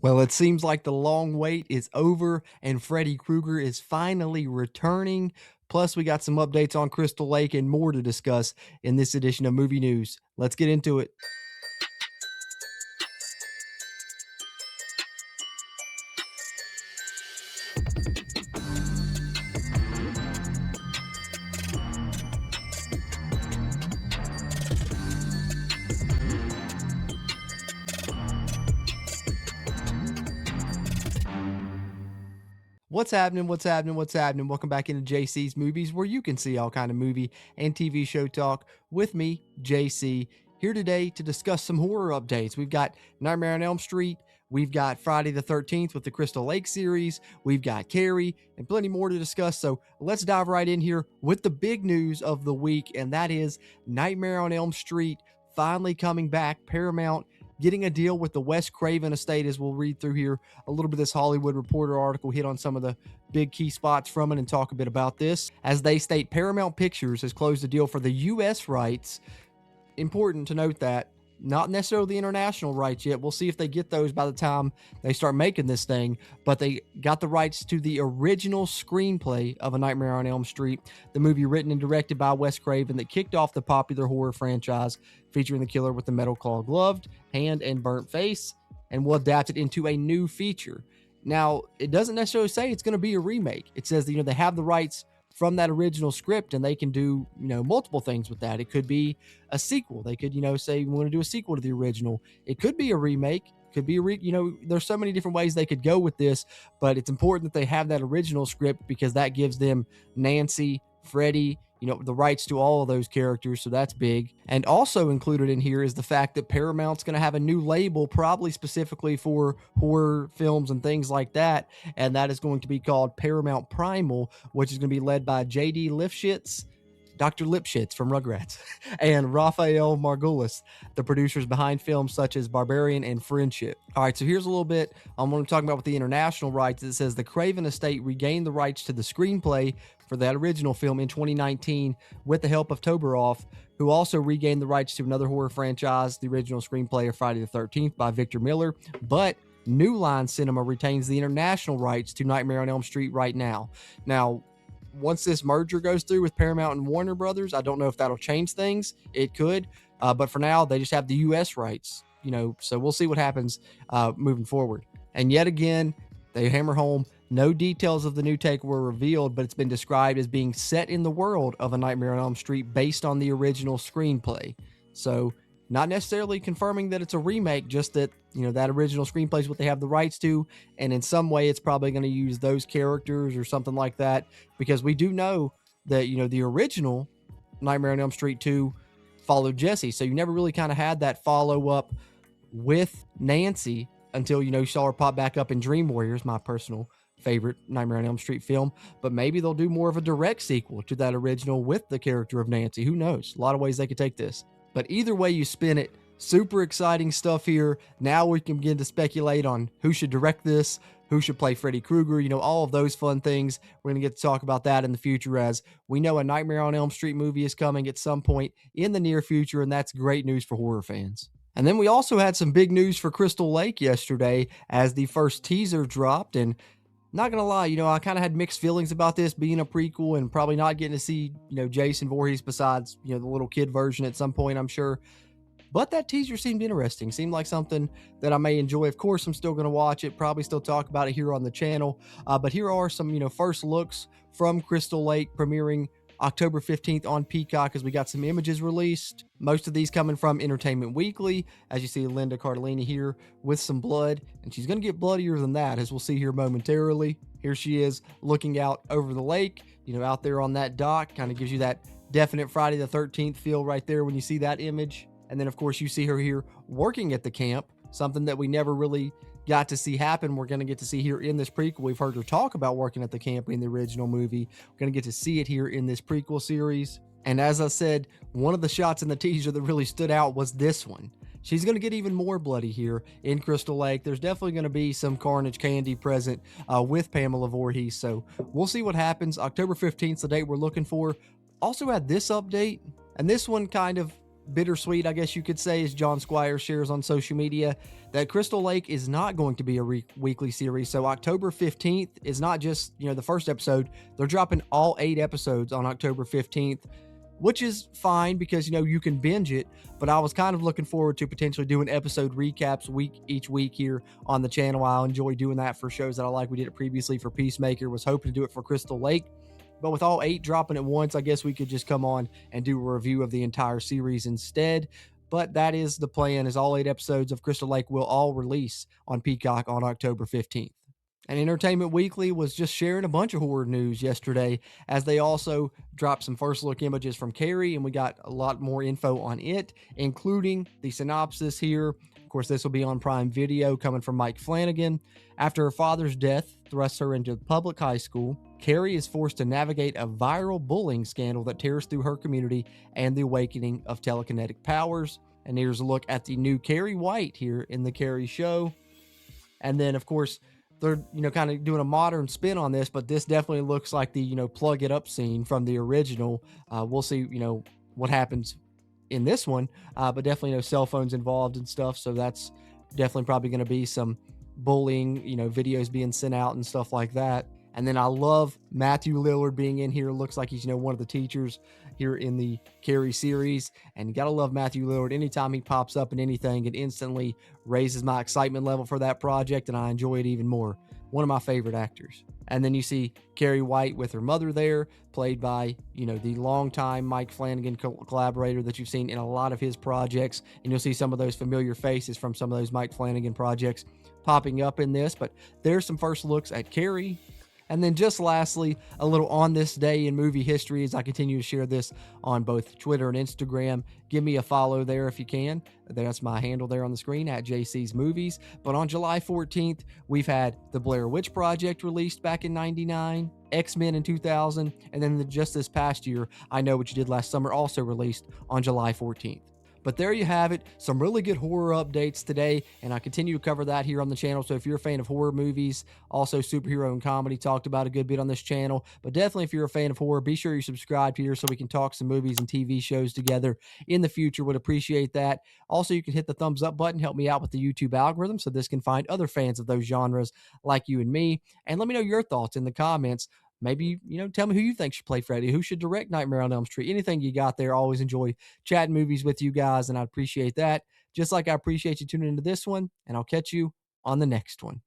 Well, it seems like the long wait is over and Freddy Krueger is finally returning. Plus, we got some updates on Crystal Lake and more to discuss in this edition of Movie News. Let's get into it. What's happening? What's happening? What's happening? Welcome back into JC's Movies, where you can see all kind of movie and TV show talk with me, JC, here today to discuss some horror updates. We've got Nightmare on Elm Street, we've got Friday the 13th with the Crystal Lake series, we've got Carrie, and plenty more to discuss. So let's dive right in here with the big news of the week, and that is Nightmare on Elm Street finally coming back. Paramount getting a deal with the Wes Craven estate, as we'll read through here a little bit of this Hollywood Reporter article, hit on some of the big key spots from it and talk a bit about this. As they state, Paramount Pictures has closed a deal for the U.S. rights. Important to note that not necessarily the international rights yet. We'll see if they get those by the time they start making this thing, but they got the rights to the original screenplay of A Nightmare on Elm Street, the movie written and directed by Wes Craven that kicked off the popular horror franchise, featuring the killer with the metal claw gloved hand and burnt face, and will adapt it into a new feature. Now, it doesn't necessarily say it's going to be a remake. It says that, they have the rights from that original script and they can do, multiple things with that. It could be a sequel. They could, say we want to do a sequel to the original. It could be a remake. Could be there's so many different ways they could go with this, but it's important that they have that original script because that gives them Nancy, Freddy, the rights to all of those characters, so that's big. And also included in here is the fact that Paramount's going to have a new label, probably specifically for horror films and things like that, and that is going to be called Paramount Primal, which is going to be led by J.D. Lifshitz, Dr. Lipschitz from Rugrats, and Raphael Margulis, the producers behind films such as Barbarian and Friendship. All right, so here's a little bit on what I'm talking about with the international rights. It says the Craven estate regained the rights to the screenplay for that original film in 2019 with the help of Toberoff, who also regained the rights to another horror franchise, the original screenplay of Friday the 13th by Victor Miller, but New Line Cinema retains the international rights to Nightmare on Elm Street right now. Now, once this merger goes through with Paramount and Warner Brothers, I don't know if that'll change things. It could, but for now, they just have the U.S. rights, so we'll see what happens moving forward. And yet again, they hammer home, no details of the new take were revealed, but it's been described as being set in the world of A Nightmare on Elm Street based on the original screenplay. So not necessarily confirming that it's a remake, just that, that original screenplay is what they have the rights to. And in some way, it's probably going to use those characters or something like that, because we do know that, the original Nightmare on Elm Street 2 followed Jesse. So you never really kind of had that follow up with Nancy until, you saw her pop back up in Dream Warriors, my personal favorite Nightmare on Elm Street film. But maybe they'll do more of a direct sequel to that original with the character of Nancy. Who knows? A lot of ways they could take this. But either way you spin it, super exciting stuff here. Now we can begin to speculate on who should direct this, who should play Freddy Krueger, all of those fun things. We're going to get to talk about that in the future, as we know a Nightmare on Elm Street movie is coming at some point in the near future, and that's great news for horror fans. And then we also had some big news for Crystal Lake yesterday as the first teaser dropped. And not gonna lie, I kind of had mixed feelings about this being a prequel and probably not getting to see, Jason Voorhees besides, the little kid version at some point, I'm sure. But that teaser seemed interesting, seemed like something that I may enjoy. Of course, I'm still going to watch it, probably still talk about it here on the channel. But here are some, first looks from Crystal Lake, premiering October 15th on Peacock, as we got some images released. Most of these coming from Entertainment Weekly, as you see Linda Cardellini here with some blood, and she's going to get bloodier than that, as we'll see here momentarily. Here she is looking out over the lake, out there on that dock. Kind of gives you that definite Friday the 13th feel right there when you see that image. And then, of course, you see her here working at the camp, something that we never really got to see happen. We're going to get to see here in this prequel. We've heard her talk about working at the camp in the original movie. We're going to get to see it here in this prequel series. And as I said, one of the shots in the teaser that really stood out was this one. She's going to get even more bloody here in Crystal Lake. There's definitely going to be some carnage candy present with Pamela Voorhees. So we'll see what happens. October 15th is the date we're looking for. Also had this update, and this one kind of bittersweet, I guess you could say, as John Squire shares on social media, that Crystal Lake is not going to be a weekly series. So October 15th is not just, the first episode. They're dropping all 8 episodes on October 15th, which is fine because, you can binge it. But I was kind of looking forward to potentially doing episode recaps each week here on the channel. I enjoy doing that for shows that I like. We did it previously for Peacemaker, was hoping to do it for Crystal Lake. But with all 8 dropping at once, I guess we could just come on and do a review of the entire series instead. But that is the plan, is all 8 episodes of Crystal Lake will all release on Peacock on October 15th. And Entertainment Weekly was just sharing a bunch of horror news yesterday, as they also dropped some first look images from Carrie, and we got a lot more info on it, including the synopsis here. Of course, this will be on Prime Video, coming from Mike Flanagan. After her father's death thrusts her into public high school, Carrie is forced to navigate a viral bullying scandal that tears through her community and the awakening of telekinetic powers. And here's a look at the new Carrie White here in the Carrie show. And then, of course, they're, kind of doing a modern spin on this, but this definitely looks like the, plug it up scene from the original. We'll see, what happens in this one, but definitely, cell phones involved and stuff. So that's definitely probably going to be some bullying, videos being sent out and stuff like that. And then I love Matthew Lillard being in here. Looks like he's, one of the teachers here in the Carrie series. And you got to love Matthew Lillard. Anytime he pops up in anything, it instantly raises my excitement level for that project, and I enjoy it even more. One of my favorite actors. And then you see Carrie White with her mother there, played by, the longtime Mike Flanagan collaborator that you've seen in a lot of his projects. And you'll see some of those familiar faces from some of those Mike Flanagan projects popping up in this. But there's some first looks at Carrie. And then just lastly, a little on this day in movie history, as I continue to share this on both Twitter and Instagram. Give me a follow there if you can. That's my handle there on the screen, at JC's Movies. But on July 14th, we've had The Blair Witch Project released back in 99, X-Men in 2000, and then just this past year, I Know What You Did Last Summer also released on July 14th. But there you have it, some really good horror updates today, and I continue to cover that here on the channel. So if you're a fan of horror movies, also superhero and comedy, talked about a good bit on this channel. But definitely, if you're a fan of horror, be sure you subscribe here so we can talk some movies and TV shows together in the future. Would appreciate that. Also, you can hit the thumbs up button, help me out with the YouTube algorithm so this can find other fans of those genres like you and me. And let me know your thoughts in the comments. Maybe, tell me who you think should play Freddy, who should direct Nightmare on Elm Street, anything you got there. Always enjoy chatting movies with you guys, and I appreciate that. Just like I appreciate you tuning into this one, and I'll catch you on the next one.